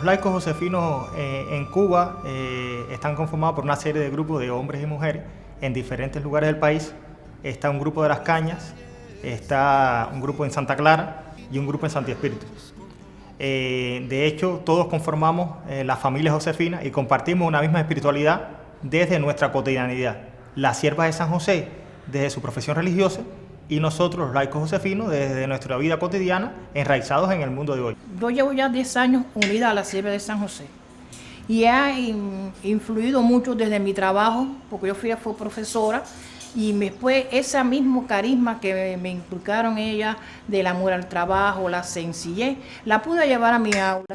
laicos josefinos en Cuba están conformados por una serie de grupos de hombres y mujeres en diferentes lugares del país. Está un grupo de Las Cañas, está un grupo en Santa Clara y un grupo en Santi Espíritu. De hecho, todos conformamos la familia josefina y compartimos una misma espiritualidad desde nuestra cotidianidad. Las siervas de San José desde su profesión religiosa y nosotros, los laicos josefinos, desde nuestra vida cotidiana, enraizados en el mundo de hoy. Yo llevo ya 10 años unida a la sierva de San José y ha influido mucho desde mi trabajo, porque yo fui profesora, y después ese mismo carisma que me inculcaron ellas del amor al trabajo, la sencillez, la pude llevar a mi aula.